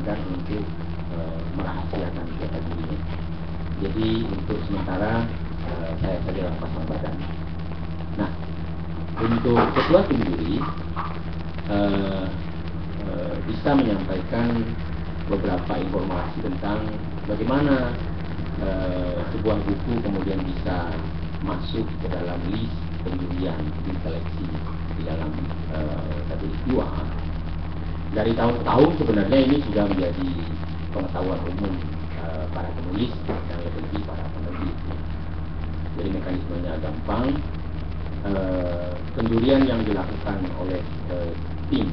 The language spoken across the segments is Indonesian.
dan untuk merahasiakan kegiatan dirinya. Jadi untuk sementara saya saja yang pasang badan. Nah, untuk ketua tim juri bisa menyampaikan beberapa informasi tentang bagaimana sebuah buku kemudian bisa masuk ke dalam list penjurian di seleksi di dalam Katulistiwa. Dari tahun ke tahun sebenarnya ini sudah menjadi pengetahuan umum para penulis dan lebih para penerbit. Jadi mekanismenya gampang. Penjurian yang dilakukan oleh tim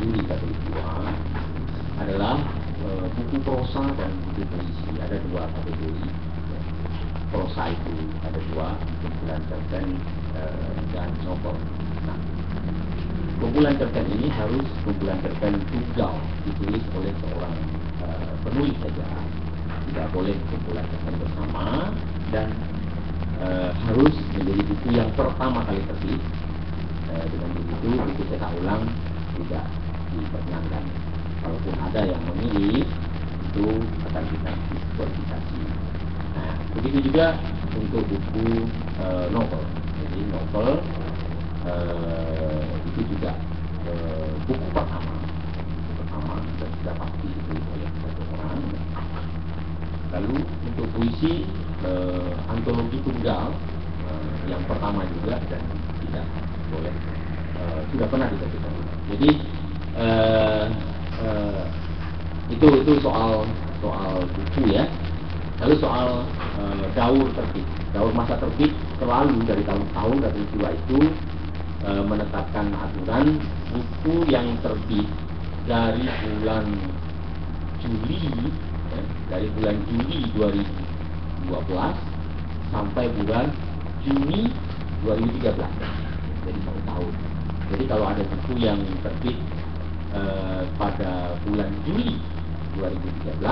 juri Katulistiwa adalah buku prosa dan buku puisi. Ada dua kategori. Prosa itu ada dua, kumpulan cerpen dan novel. Nah, kumpulan cerpen ini harus kumpulan cerpen tunggal ditulis oleh seorang penulis saja, tidak boleh kumpulan cerpen bersama, dan harus menjadi buku yang pertama kali terbit. Dengan begitu buku cetak ulang tidak diperkenankan. Kalaupun ada yang memilih, itu akan kita diskualifikasi. Nah, begitu juga untuk buku novel. Jadi novel itu juga buku pertama dan sudah pasti ditulis oleh satu orang. Lalu untuk puisi antologi tunggal yang pertama juga dan tidak boleh sudah pernah diterbitkan. Jadi itu soal buku ya. Lalu soal daur terbit, daur masa terbit selalu dari tahun ke tahun Katulistiwa itu menetapkan aturan buku yang terbit dari bulan Juli ya, dari bulan Juli 2012 sampai bulan Juni 2013. Jadi 1 tahun. Jadi kalau ada buku yang terbit pada bulan Juli 2013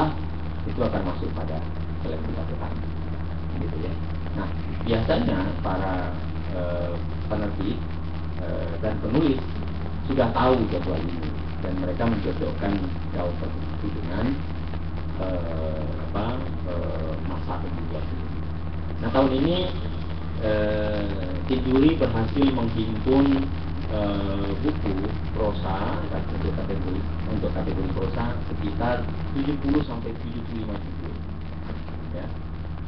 itu akan masuk pada seleksi pasukan, gitu ya. Nah, biasanya para penerbit dan penulis sudah tahu jadwal ini dan mereka menjodohkan daur terbit itu dengan masa kedua. Nah, tahun ini tim juri berhasil menghimpun buku prosa untuk kategori prosa sekitar 70 sampai 75 buku. Ya.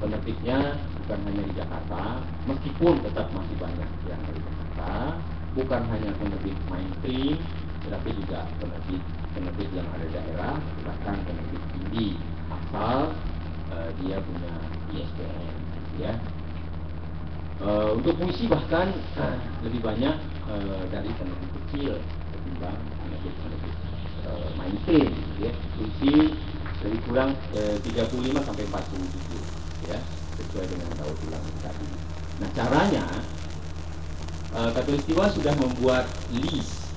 Penerbitnya bukan hanya di Jakarta, meskipun tetap masih banyak yang dari Jakarta, bukan hanya penerbit mainstream, tetapi juga penerbit yang ada di daerah, bahkan penerbit indie asal dia punya ISBN, ya. Untuk puisi bahkan lebih banyak dari penerbit kecil ketimbang penerbit mainstream, ya. Puisi lebih kurang 35 sampai 40 buku, ya, sesuai dengan daur ulang tadi. Nah, caranya Katulistiwa sudah membuat list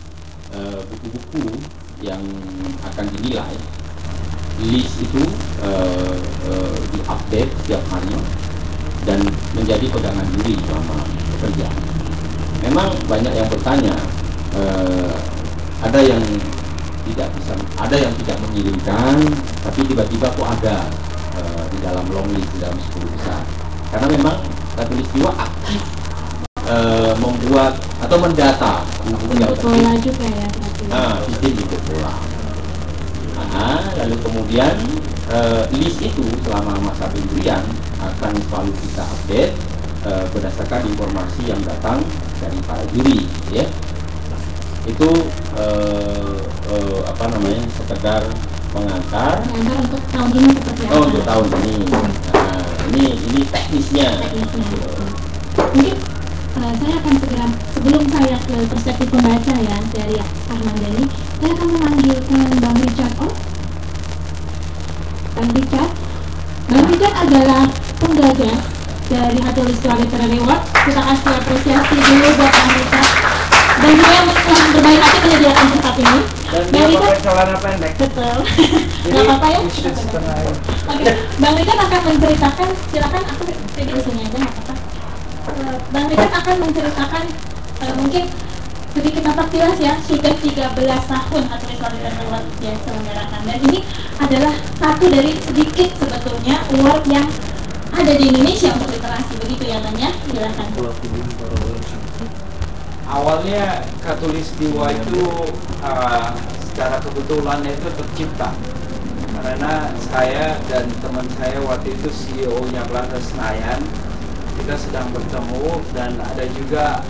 buku-buku yang akan dinilai. List itu diupdate setiap hari dan menjadi pegangan juri selama bekerja. Memang banyak yang bertanya, ada yang tidak mengirimkan, tapi tiba-tiba kok ada di dalam long list, di dalam 10 besar. Karena memang Katulistiwa aktif membuat atau mendata buku yang pola juga ya. sistem itu pola. Lalu kemudian list itu selama masa penjurian akan selalu kita update berdasarkan informasi yang datang dari para juri, ya. Itu sekedar mengantar untuk tahun ini seperti apa? untuk tahun ini. Nah, ini teknisnya. Mungkin saya akan segera, sebelum saya ke perspektif pembaca ya dari Armandani, saya akan memanggilkan Bang Richard. Bang Richard adalah penggagas dari Katulistiwa Literary Award. Kita kasih apresiasi dulu buat Bang Richard. Dan dia yang telah berbaik hati menyediakan tempat ini. Dan dia pakai celana pendek. Betul. Nggak apa-apa ya. Oke, Bang Richard akan menceritakan. Silakan, aku di sini aja nggak apa-apa. Bang Richard akan menceritakan mungkin sedikit nampak jelas ya, sudah 13 tahun Atulis Literary Award yang diselenggarakan, dan ini adalah satu dari sedikit sebetulnya award yang ada di Indonesia untuk literasi, begitu ya Bang ya? Silakan. Awalnya Khatulistiwa itu secara kebetulan itu tercipta karena saya dan teman saya waktu itu CEO-nya Plaza Senayan, kita sedang bertemu, dan ada juga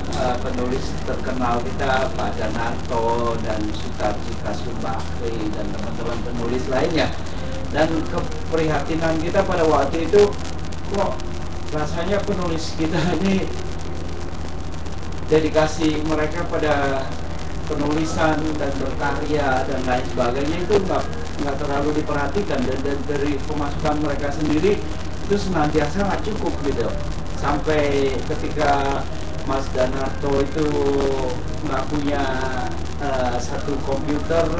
penulis terkenal kita Pak Danarto dan Sutarjika Sumbakri dan teman-teman penulis lainnya, dan keprihatinan kita pada waktu itu, kok rasanya penulis kita ini dedikasi mereka pada penulisan dan berkarya dan lain sebagainya itu nggak terlalu diperhatikan, dan dari pemasukan mereka sendiri itu senantiasa nggak cukup gitu, sampai ketika Mas Danarto itu nggak punya satu komputer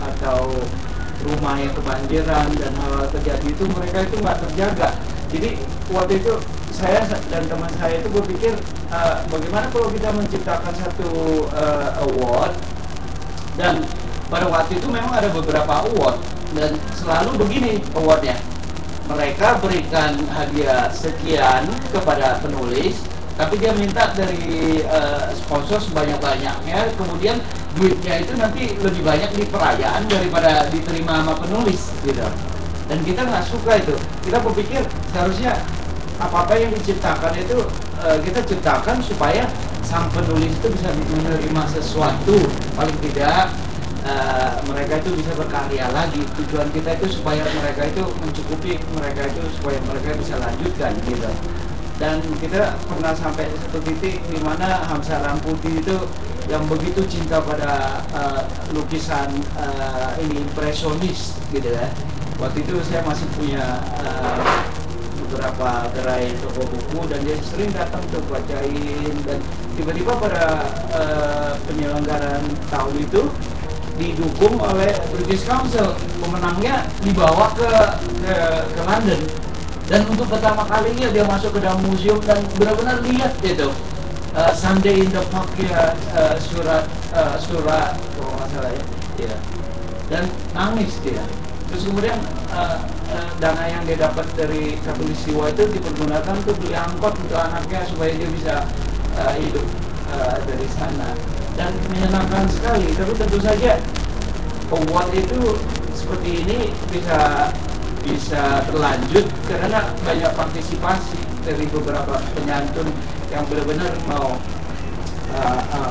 atau rumahnya kebanjiran dan hal terjadi itu, mereka itu nggak terjaga. Jadi waktu itu saya dan teman saya itu berpikir bagaimana kalau kita menciptakan satu award, dan pada waktu itu memang ada beberapa award dan selalu begini awardnya, mereka berikan hadiah sekian kepada penulis, tapi dia minta dari sponsor sebanyak-banyaknya, kemudian duitnya itu nanti lebih banyak di perayaan daripada diterima sama penulis gitu. Dan kita nggak suka itu. Kita berpikir seharusnya apa-apa yang diciptakan itu kita ciptakan supaya sang penulis itu bisa menerima sesuatu, paling tidak mereka itu bisa berkarya lagi. Tujuan kita itu supaya mereka itu mencukupi mereka itu, supaya mereka bisa lanjutkan gitu. Dan kita pernah sampai satu titik di mana Hamzah Ramputi itu yang begitu cinta pada lukisan ini impresionis gitu ya. Waktu itu saya masih punya beberapa gerai toko buku, dan dia sering datang untuk bacain, dan tiba-tiba pada penyelenggaraan tahun itu didukung oleh British Council, pemenangnya dibawa ke London, dan untuk pertama kalinya dia masuk ke dalam museum dan benar-benar lihat itu Sunday in the Park ya, surat kalau nggak salah ya, dan nangis dia. Terus kemudian dana yang dia dapat dari Khatulistiwa itu dipergunakan untuk beli angkot untuk anaknya supaya dia bisa hidup dari sana, dan menyenangkan sekali. Tapi tentu saja award itu seperti ini bisa berlanjut karena banyak partisipasi dari beberapa penyantun yang benar-benar mau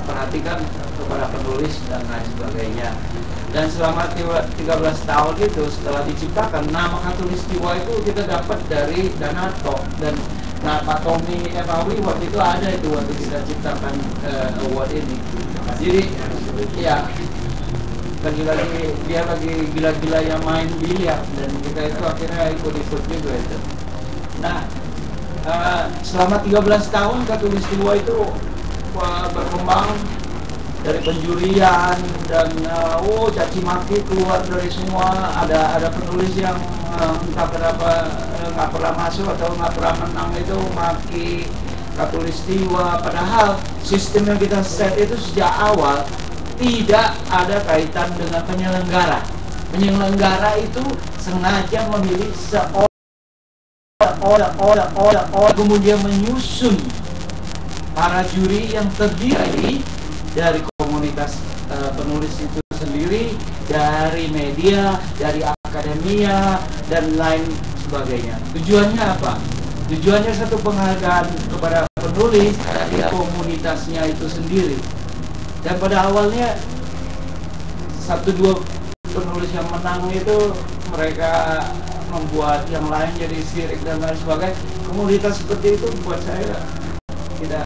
perhatikan kepada penulis dan lain sebagainya. Dan selama 13 tahun itu setelah diciptakan, nama Khatulistiwa itu kita dapat dari Danarto, dan Pak Tommy Evawi waktu itu ada itu waktu kita ciptakan award ini. Jadi ya lagi-lagi dia lagi gila-gila yang main biliar, dan kita itu akhirnya ikut-ikut juga itu. Nah selama 13 tahun Khatulistiwa itu berkembang dari penjurian, dan caci maki keluar dari semua. Ada penulis yang entah kenapa nggak pernah masuk atau nggak pernah menang itu maki Khatulistiwa, padahal sistem yang kita set itu sejak awal tidak ada kaitan dengan penyelenggara. Penyelenggara itu sengaja memilih seorang kemudian menyusun para juri yang terdiri dari komunitas penulis itu sendiri, dari media, dari akademia, dan lain sebagainya. Tujuannya apa? Tujuannya satu penghargaan kepada penulis dari komunitasnya itu sendiri. Dan pada awalnya 1-2 penulis yang menang itu mereka membuat yang lain jadi sirik dan lain sebagainya. Komunitas seperti itu buat saya